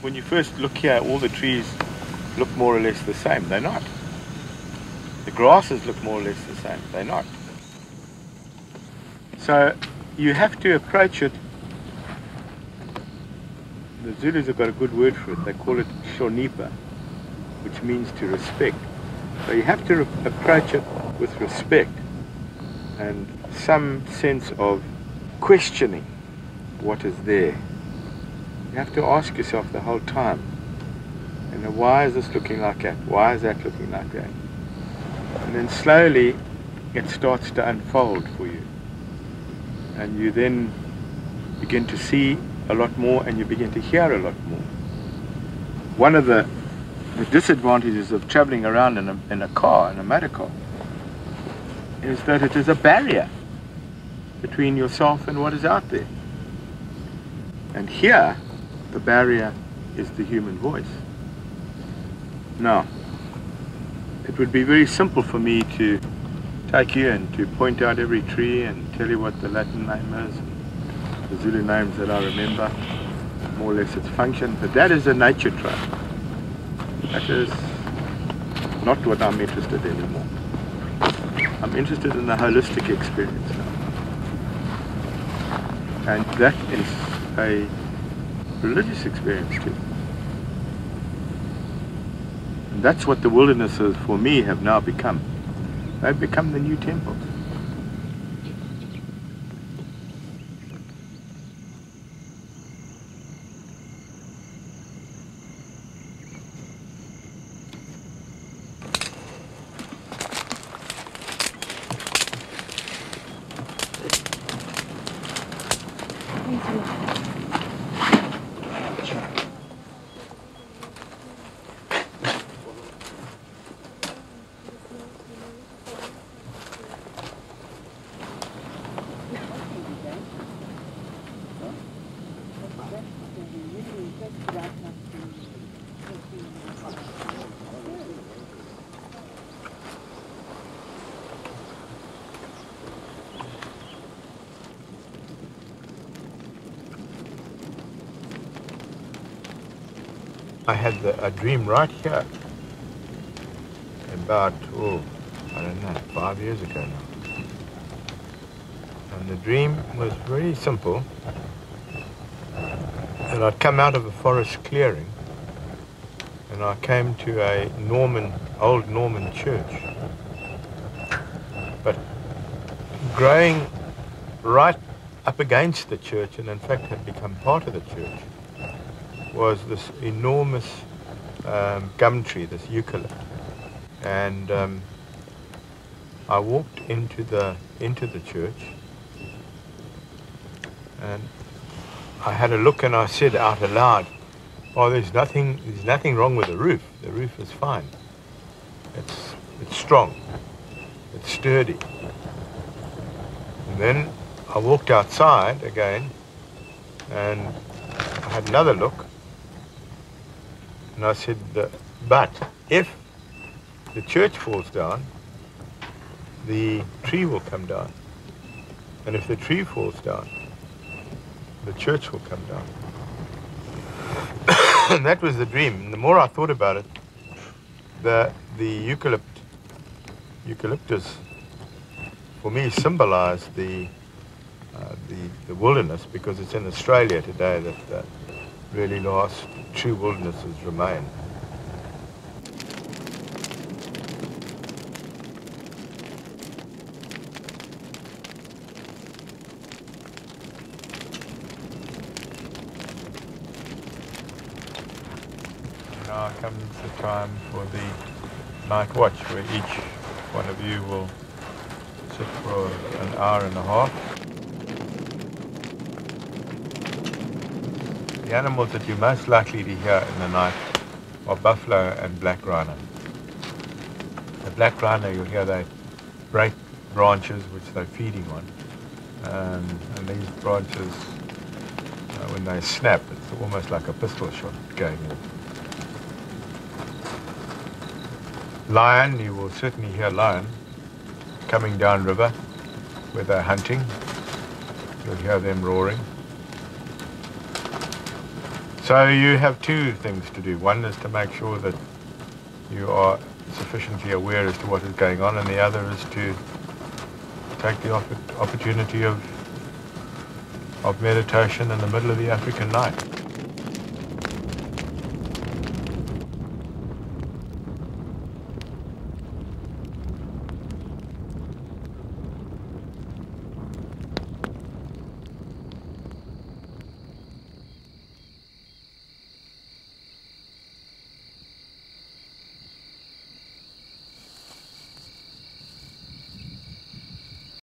when you first look here, all the trees look more or less the same. They're not. The grasses look more or less the same. They're not. So you have to approach it. The Zulus have got a good word for it. They call it Hlonipa, which means to respect. So you have to approach it with respect and some sense of questioning what is there. You have to ask yourself the whole time, you know, why is this looking like that? Why is that looking like that? And then slowly it starts to unfold for you. And you then begin to see a lot more and you begin to hear a lot more. One of the disadvantages of traveling around in a car, in a motor car, is that it is a barrier between yourself and what is out there. And here, the barrier is the human voice. Now, it would be very simple for me to take you and to point out every tree and tell you what the Latin name is, and the Zulu names that I remember, more or less its function, but that is a nature trail. That is not what I'm interested in anymore. I'm interested in the holistic experience now. And that is a religious experience too. And that's what the wildernesses for me have now become. They've become the new temples. I had a dream right here about, I don't know, 5 years ago now. And the dream was very simple, that I'd come out of a forest clearing and I came to a old Norman church. But growing right up against the church, and in fact had become part of the church, was this enormous gum tree, this eucalypt. And I walked into the church and I had a look and I said out aloud, "Oh, there's nothing wrong with the roof. The roof is fine. It's strong. It's sturdy." And then I walked outside again and I had another look. And I said, but if the church falls down, the tree will come down. And if the tree falls down, the church will come down. And that was the dream. And the more I thought about it, the eucalyptus, for me, symbolized the wilderness, because it's in Australia today that really last true wildernesses remain. Now comes the time for the night watch, where each one of you will sit for an hour and a half. The animals that you're most likely to hear in the night are buffalo and black rhino. The black rhino, you'll hear they break branches which they're feeding on. And these branches, when they snap, it's almost like a pistol shot going in. Lion, you will certainly hear lion coming down river where they're hunting. You'll hear them roaring. So you have two things to do. One is to make sure that you are sufficiently aware as to what is going on, and the other is to take the opportunity of meditation in the middle of the African night.